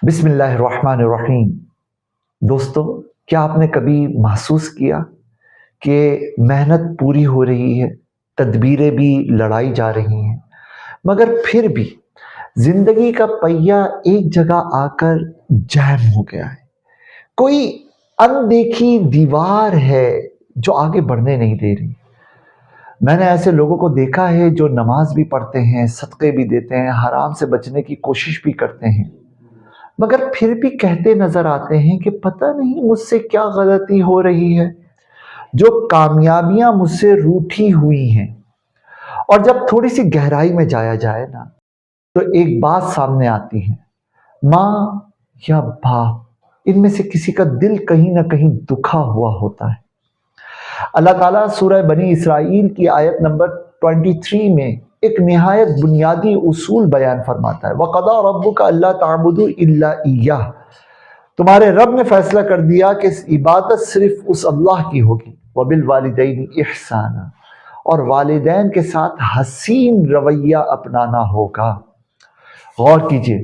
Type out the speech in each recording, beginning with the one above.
بسم اللہ الرحمن الرحیم۔ دوستو، کیا آپ نے کبھی محسوس کیا کہ محنت پوری ہو رہی ہے، تدبیریں بھی لڑائی جا رہی ہیں، مگر پھر بھی زندگی کا پہیہ ایک جگہ آ کر جیم ہو گیا ہے؟ کوئی اندیکھی دیوار ہے جو آگے بڑھنے نہیں دے رہی۔ میں نے ایسے لوگوں کو دیکھا ہے جو نماز بھی پڑھتے ہیں، صدقے بھی دیتے ہیں، حرام سے بچنے کی کوشش بھی کرتے ہیں، مگر پھر بھی کہتے نظر آتے ہیں کہ پتہ نہیں مجھ سے کیا غلطی ہو رہی ہے، جو کامیابیاں مجھ سے روٹھی ہوئی ہیں۔ اور جب تھوڑی سی گہرائی میں جایا جائے نا، تو ایک بات سامنے آتی ہے، ماں یا باپ، ان میں سے کسی کا دل کہیں نہ کہیں دکھا ہوا ہوتا ہے۔ اللہ تعالیٰ سورہ بنی اسرائیل کی آیت نمبر 23 میں ایک نہایت بنیادی اصول بیان فرماتا ہے، وَقَضَىٰ رَبُّكَ أَلَّا تَعْبُدُوا إِلَّا إِيَّاهُ، تمہارے رب نے فیصلہ کر دیا کہ اس عبادت صرف اس اللہ کی ہوگی، وَبِالْوَالِدَيْنِ إِحْسَانًا، اور والدین کے ساتھ حسین رویہ اپنانا ہوگا۔ غور کیجئے،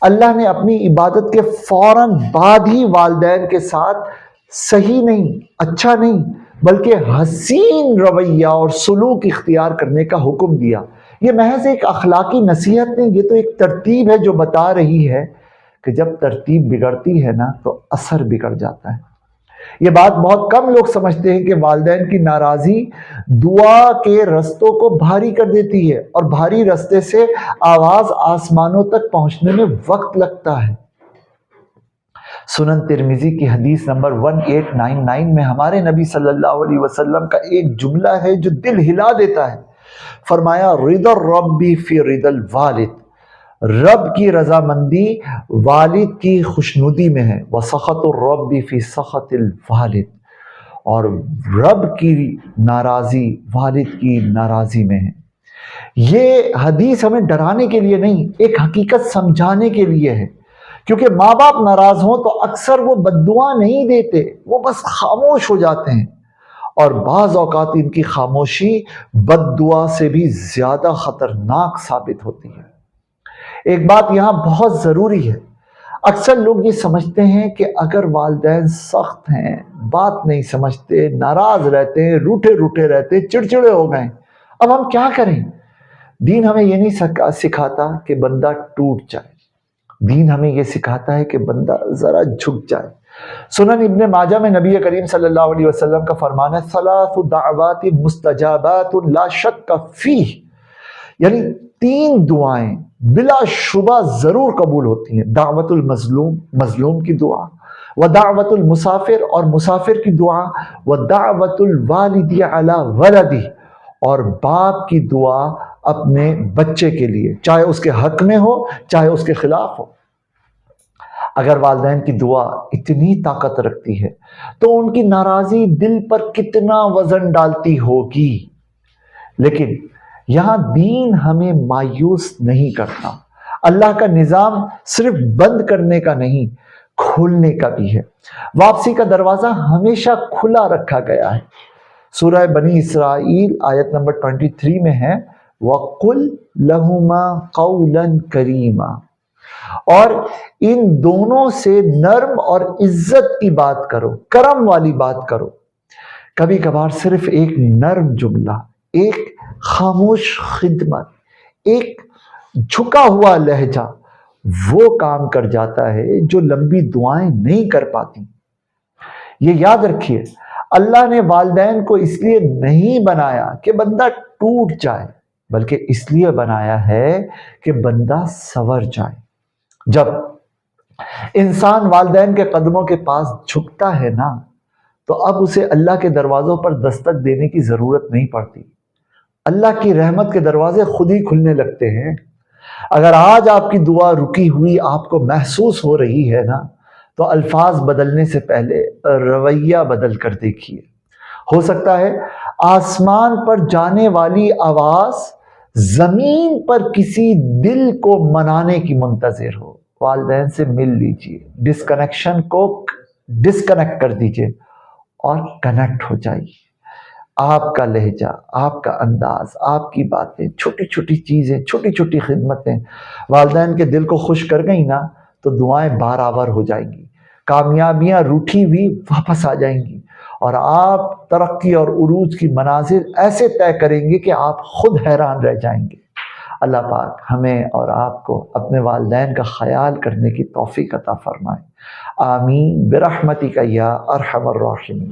اللہ نے اپنی عبادت کے فوراً بعد ہی والدین کے ساتھ صحیح نہیں، اچھا نہیں، بلکہ حسین رویہ اور سلوک اختیار کرنے کا حکم دیا۔ یہ محض ایک اخلاقی نصیحت نہیں، یہ تو ایک ترتیب ہے جو بتا رہی ہے کہ جب ترتیب بگڑتی ہے نا تو اثر بگڑ جاتا ہے۔ یہ بات بہت کم لوگ سمجھتے ہیں کہ والدین کی ناراضی دعا کے رستوں کو بھاری کر دیتی ہے، اور بھاری رستے سے آواز آسمانوں تک پہنچنے میں وقت لگتا ہے۔ سنن ترمذی کی حدیث نمبر 1899 میں ہمارے نبی صلی اللہ علیہ وسلم کا ایک جملہ ہے جو دل ہلا دیتا ہے۔ فرمایا، رضا الرب فی رضا الوالد، رب کی رضامندی والد کی خوشنودی میں ہے، وسخط الرب فی سخط الوالد، اور رب کی ناراضی والد کی ناراضی میں ہے۔ یہ حدیث ہمیں ڈرانے کے لیے نہیں، ایک حقیقت سمجھانے کے لیے ہے، کیونکہ ماں باپ ناراض ہوں تو اکثر وہ بددعا نہیں دیتے، وہ بس خاموش ہو جاتے ہیں، اور بعض اوقات ان کی خاموشی بددعا سے بھی زیادہ خطرناک ثابت ہوتی ہے۔ ایک بات یہاں بہت ضروری ہے، اکثر لوگ یہ سمجھتے ہیں کہ اگر والدین سخت ہیں، بات نہیں سمجھتے، ناراض رہتے ہیں، روٹھے روٹھے رہتے، چڑچڑے ہو گئے، اب ہم کیا کریں؟ دین ہمیں یہ نہیں سکھاتا کہ بندہ ٹوٹ جائے، دین ہمیں یہ سکھاتا ہے کہ بندہ ذرا جھک جائے۔ سنن ابن ماجہ میں نبی کریم صلی اللہ علیہ وسلم کا فرمان ہے، ثلاث دعوات مستجابات لا شک فیہ، یعنی 3 دعائیں بلا شبہ ضرور قبول ہوتی ہیں، دعوت المظلوم، مظلوم کی دعا، ودعوت المسافر، اور مسافر کی دعا، ودعوت الوالد علی ولدہ، اور باپ کی دعا اپنے بچے کے لیے، چاہے اس کے حق میں ہو چاہے اس کے خلاف ہو۔ اگر والدین کی دعا اتنی طاقت رکھتی ہے تو ان کی ناراضی دل پر کتنا وزن ڈالتی ہوگی۔ لیکن یہاں دین ہمیں مایوس نہیں کرتا۔ اللہ کا نظام صرف بند کرنے کا نہیں، کھولنے کا بھی ہے۔ واپسی کا دروازہ ہمیشہ کھلا رکھا گیا ہے۔ سورہ بنی اسرائیل آیت نمبر 23 میں ہے، وَقُلْ لَهُمَا قَوْلًا كَرِيمًا، اور ان دونوں سے نرم اور عزت کی بات کرو، کرم والی بات کرو۔ کبھی کبھار صرف ایک نرم جملہ، ایک خاموش خدمت، ایک جھکا ہوا لہجہ وہ کام کر جاتا ہے جو لمبی دعائیں نہیں کر پاتی۔ یہ یاد رکھیے، اللہ نے والدین کو اس لیے نہیں بنایا کہ بندہ ٹوٹ جائے، بلکہ اس لیے بنایا ہے کہ بندہ سنور جائے۔ جب انسان والدین کے قدموں کے پاس جھکتا ہے نا، تو اب اسے اللہ کے دروازوں پر دستک دینے کی ضرورت نہیں پڑتی، اللہ کی رحمت کے دروازے خود ہی کھلنے لگتے ہیں۔ اگر آج آپ کی دعا رکی ہوئی آپ کو محسوس ہو رہی ہے نا، تو الفاظ بدلنے سے پہلے رویہ بدل کر دیکھیے۔ ہو سکتا ہے آسمان پر جانے والی آواز زمین پر کسی دل کو منانے کی منتظر ہو۔ والدین سے مل لیجئے، ڈسکنیکشن کو ڈسکنیکٹ کر دیجئے اور کنیکٹ ہو جائیے۔ آپ کا لہجہ، آپ کا انداز، آپ کی باتیں، چھوٹی چھوٹی چیزیں، چھوٹی چھوٹی خدمتیں والدین کے دل کو خوش کر گئی نا، تو دعائیں بارآور ہو جائیں گی، کامیابیاں روٹھی ہوئی واپس آ جائیں گی، اور آپ ترقی اور عروج کی منازل ایسے طے کریں گے کہ آپ خود حیران رہ جائیں گے۔ اللہ پاک ہمیں اور آپ کو اپنے والدین کا خیال کرنے کی توفیق عطا فرمائے۔ آمین برحمتک یا ارحم الراحمین۔